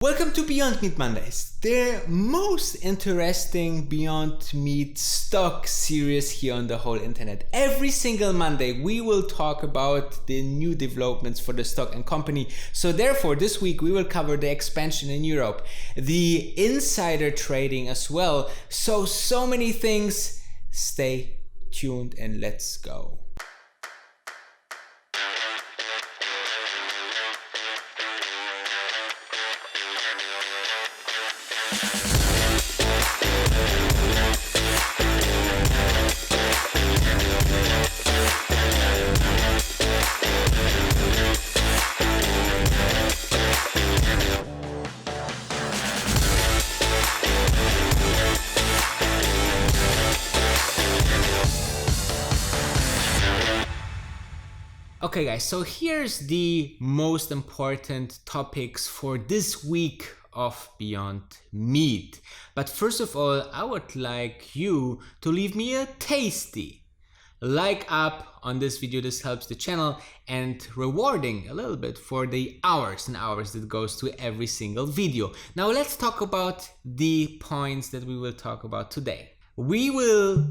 Welcome to Beyond Meat Mondays, the most interesting Beyond Meat stock series here on the whole internet. Every single Monday we will talk about the new developments for the stock and company. So therefore this week we will cover the expansion in Europe, the insider trading as well. So many things. Stay tuned and let's go. Okay guys, so here's the most important topics for this week of Beyond Meat. But first of all, I would like you to leave me a tasty like up on this video. This helps the channel and rewarding a little bit for the hours and hours that goes to every single video. Now let's talk about the points that we will talk about today. We will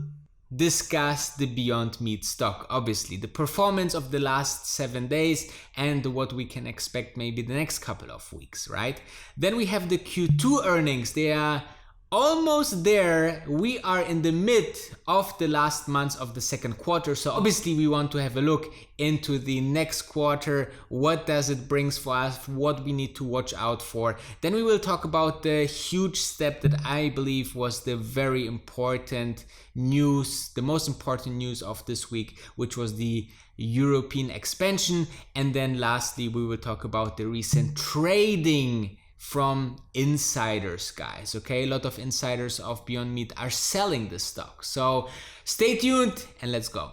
discuss the Beyond Meat stock, obviously the performance of the last 7 days and what we can expect maybe the next couple of weeks, right? Then we have the Q2 earnings. They are almost there. We are in the mid of the last months of the second quarter, so obviously we want to have a look into the next quarter. What does it brings for us, what we need to watch out for. Then we will talk about the huge step that I believe was the very important news, the most important news of this week, which was the European expansion. And then lastly we will talk about the recent trading from insiders, guys. Okay, a lot of insiders of Beyond Meat are selling the stock, so stay tuned and let's go.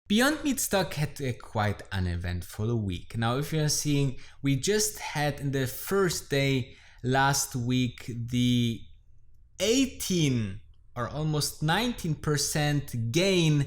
Beyond Meat stock had a quite uneventful week. Now if you're seeing, we just had in the first day last week the 18 or almost 19% gain,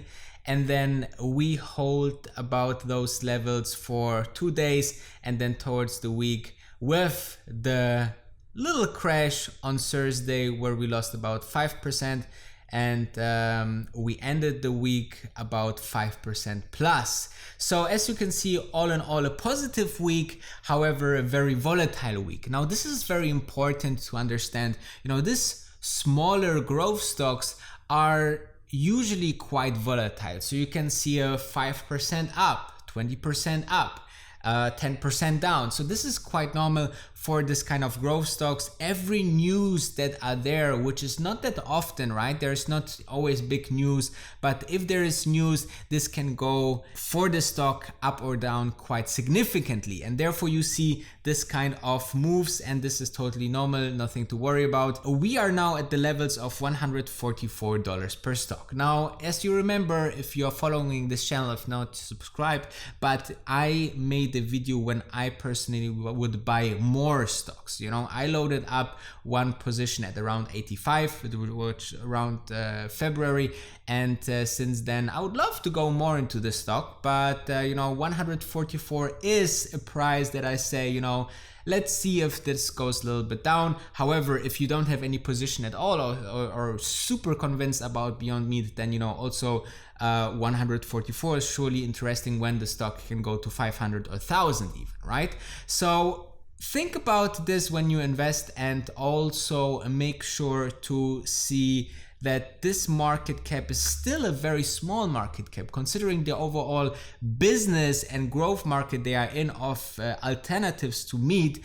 and then we hold about those levels for 2 days, and then towards the week with the little crash on Thursday where we lost about 5%, and we ended the week about 5% plus. So as you can see, all in all a positive week, however a very volatile week. Now this is very important to understand. You know, this smaller growth stocks are usually quite volatile. So you can see a 5% up, 20% up, 10% down. So this is quite normal for this kind of growth stocks. Every news that are there, which is not that often, right? There's not always big news, but if there is news, this can go for the stock up or down quite significantly. And therefore you see this kind of moves, and this is totally normal, nothing to worry about. We are now at the levels of $144 per stock. Now, as you remember, if you're following this channel, if not, subscribe, but I made a video when I personally would buy more stocks. You know, I loaded up one position at around 85, which around February, and since then I would love to go more into the stock, but you know, 144 is a price that I say, you know, let's see if this goes a little bit down. However, if you don't have any position at all, or super convinced about Beyond Meat, then you know, also 144 is surely interesting when the stock can go to 500 or 1000 even, right? So think about this when you invest, and also make sure to see that this market cap is still a very small market cap considering the overall business and growth market they are in of alternatives to meat,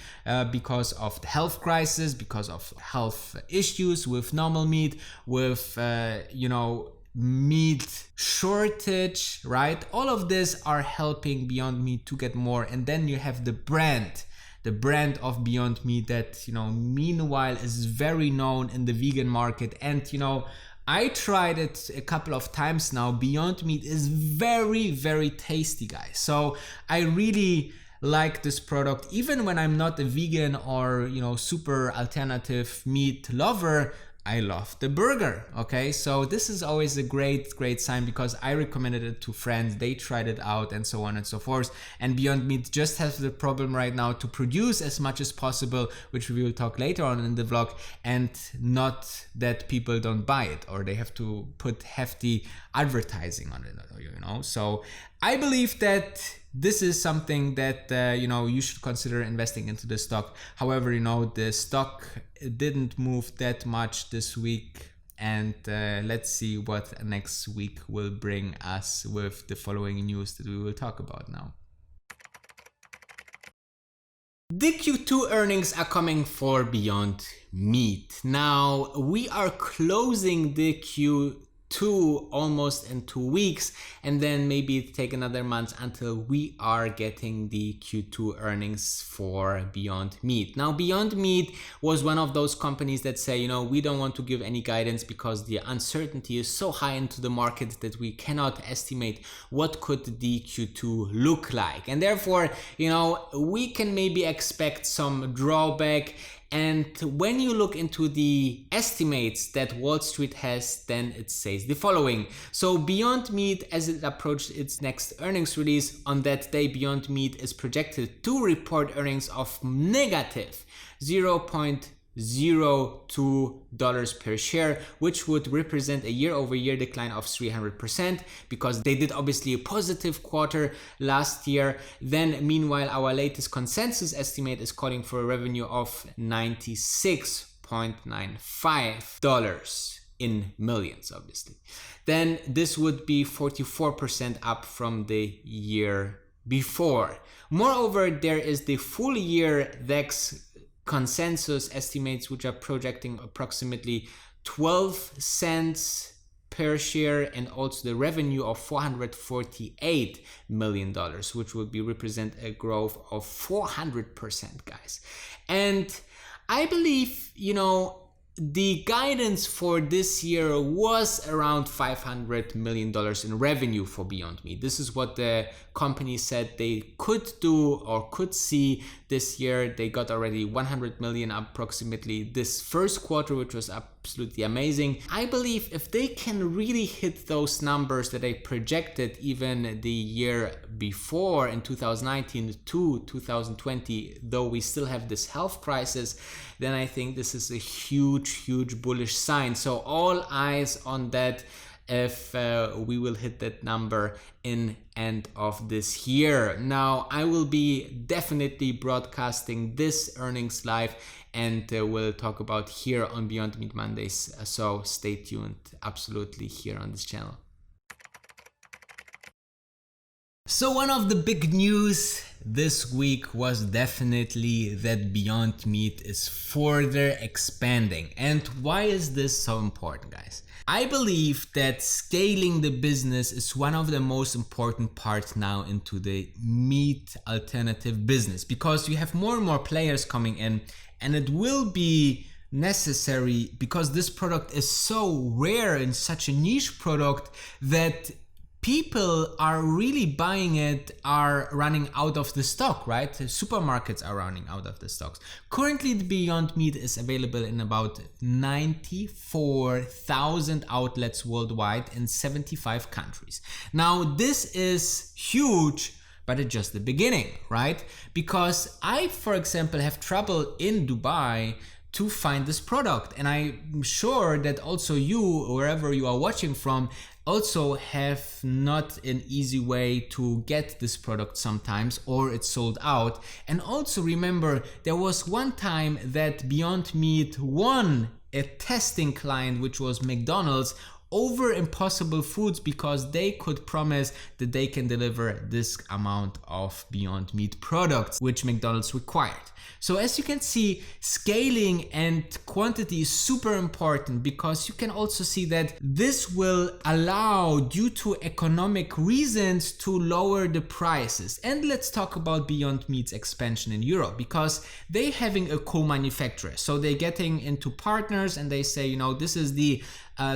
because of the health crisis, because of health issues with normal meat, with you know, meat shortage, right? All of this are helping Beyond Meat to get more. And then you have the brand of Beyond Meat that, you know, meanwhile is very known in the vegan market. And you know, I tried it a couple of times now. Beyond Meat is very, very tasty, guys. So I really like this product. Even when I'm not a vegan or, you know, super alternative meat lover, I love the burger. Okay, so this is always a great sign because I recommended it to friends, they tried it out and so on and so forth. And Beyond Meat just has the problem right now to produce as much as possible, which we will talk later on in the vlog, and not that people don't buy it or they have to put hefty advertising on it, you know. So I believe that this is something that you should consider investing into the stock. However, the stock didn't move that much this week, and let's see what next week will bring us with the following news that we will talk about now. The Q2 earnings are coming for Beyond Meat. Now we are closing the Q2 almost in 2 weeks, and then maybe take another month until we are getting the Q2 earnings for Beyond Meat. Now Beyond Meat was one of those companies that say, we don't want to give any guidance because the uncertainty is so high into the market that we cannot estimate what could the Q2 look like, and therefore we can maybe expect some drawback. And when you look into the estimates that Wall Street has, then it says the following. So Beyond Meat, as it approached its next earnings release, on that day Beyond Meat is projected to report earnings of negative $0.02 per share, which would represent a year-over-year decline of 300% because they did obviously a positive quarter last year. Then meanwhile, our latest consensus estimate is calling for a revenue of $96.95 in millions, obviously. Then this would be 44% up from the year before. Moreover, there is the full year VEX consensus estimates, which are projecting approximately 12 cents per share, and also the revenue of $448 million, which would be represent a growth of 400%, guys. And I believe, the guidance for this year was around $500 million in revenue for Beyond Meat. This is what the company said they could do or could see this year. They got already 100 million approximately this first quarter, which was absolutely amazing. I believe if they can really hit those numbers that they projected even the year before in 2019 to 2020, though we still have this health crisis, then I think this is a huge bullish sign. So all eyes on that if we will hit that number in end of this year. Now I will be definitely broadcasting this earnings live, and we'll talk about here on Beyond Meat Mondays, so stay tuned absolutely here on this channel. So one of the big news this week was definitely that Beyond Meat is further expanding. And why is this so important, guys? I believe that scaling the business is one of the most important parts now into the meat alternative business, because you have more and more players coming in, and it will be necessary because this product is so rare and such a niche product that people are really buying it, are running out of the stock, right? The supermarkets are running out of the stocks. Currently, the Beyond Meat is available in about 94,000 outlets worldwide in 75 countries. Now, this is huge, but it's just the beginning, right? Because I, for example, have trouble in Dubai to find this product, and I'm sure that also you, wherever you are watching from, also have not an easy way to get this product sometimes, or it's sold out. And also remember, there was one time that Beyond Meat won a testing client, which was McDonald's, over Impossible Foods, because they could promise that they can deliver this amount of Beyond Meat products, which McDonald's required. So as you can see, scaling and quantity is super important, because you can also see that this will allow, due to economic reasons, to lower the prices. And let's talk about Beyond Meat's expansion in Europe, because they're having a co-manufacturer. So they're getting into partners and they say, this is the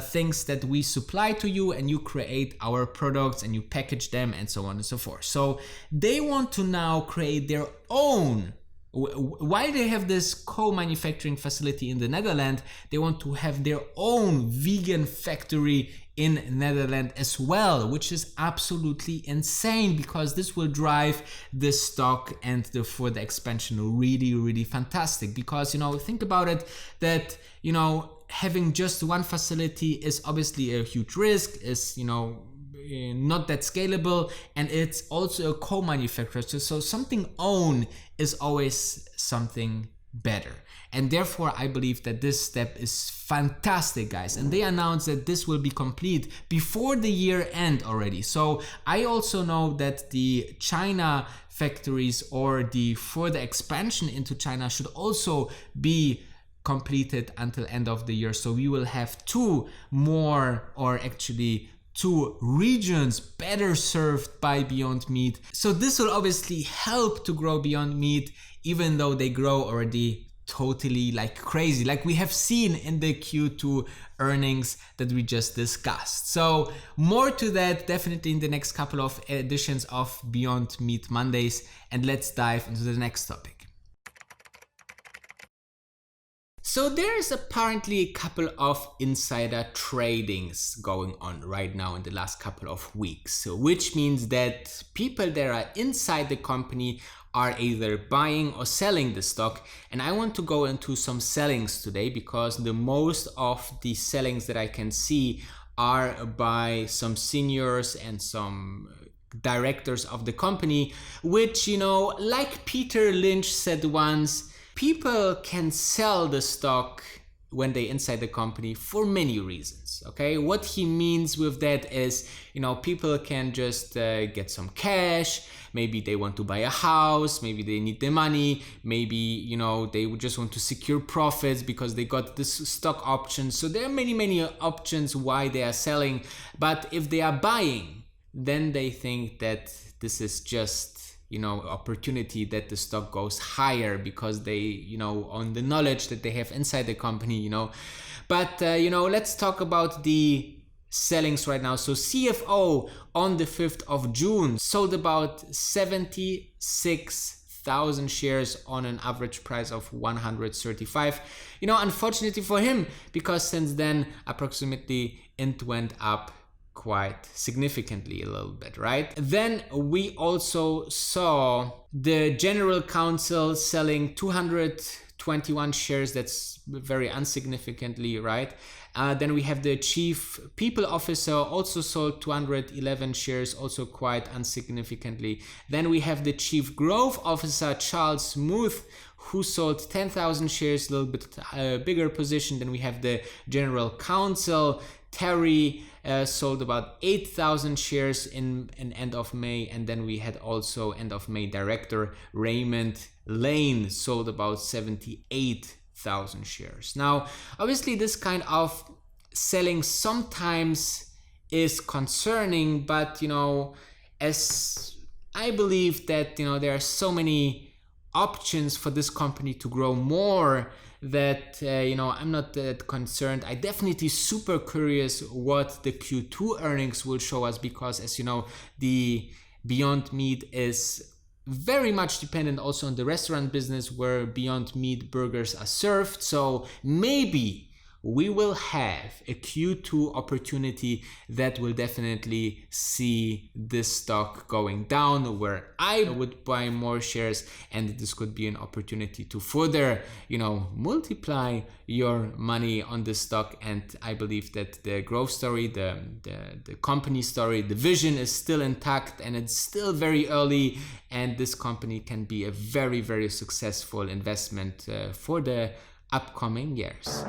things that we supply to you, and you create our products and you package them and so on and so forth. So they want to now create their own while they have this co-manufacturing facility in the Netherlands, they want to have their own vegan factory in Netherlands as well, which is absolutely insane, because this will drive the stock and the further expansion really fantastic. Because, you know, think about it, that, you know, having just one facility is obviously a huge risk, is, you know, not that scalable, and it's also a co-manufacturer, so something owned is always something better. And therefore I believe that this step is fantastic, guys, and they announced that this will be complete before the year end already. So I also know that the China factories, or the further expansion into China, should also be completed until end of the year. So we will have 2 more, or actually 2 regions better served by Beyond Meat. So this will obviously help to grow Beyond Meat, even though they grow already totally like crazy, like we have seen in the Q2 earnings that we just discussed. So more to that definitely in the next couple of editions of Beyond Meat Mondays, and let's dive into the next topic. So there's apparently a couple of insider tradings going on right now in the last couple of weeks, which means that people that are inside the company are either buying or selling the stock. And I want to go into some sellings today, because the most of the sellings that I can see are by some seniors and some directors of the company, which, you know, like Peter Lynch said once, people can sell the stock when they inside the company for many reasons. Okay, what he means with that is, you know, people can just get some cash, maybe they want to buy a house, maybe they need the money, maybe, you know, they just want to secure profits because they got this stock option. So there are many options why they are selling. But if they are buying, then they think that this is just, you know, opportunity that the stock goes higher, because they, you know, on the knowledge that they have inside the company, you know. But you know, let's talk about the sellings right now. So CFO on the 5th of June sold about 76,000 shares on an average price of 135. You know, unfortunately for him, because since then approximately it went up quite significantly a little bit, right? Then we also saw the general counsel selling 221 shares. That's very insignificantly, right? Then we have the chief people officer also sold 211 shares, also quite insignificantly. Then we have the chief growth officer Charles Smoot, who sold 10,000 shares, a little bit bigger position. Then we have the general counsel Terry sold about 8,000 shares in end of May. And then we had also end of May director Raymond Lane sold about 78,000 shares. Now, obviously this kind of selling sometimes is concerning, but, you know, as I believe that, you know, there are so many options for this company to grow more that, you know, I'm not that concerned. I definitely super curious what the Q2 earnings will show us, because, as you know, the Beyond Meat is very much dependent also on the restaurant business where Beyond Meat burgers are served. So maybe we will have a Q2 opportunity that will definitely see this stock going down, where I would buy more shares, and this could be an opportunity to further, you know, multiply your money on this stock. And I believe that the growth story, the company story, the vision is still intact, and it's still very early, and this company can be a very successful investment for the upcoming years.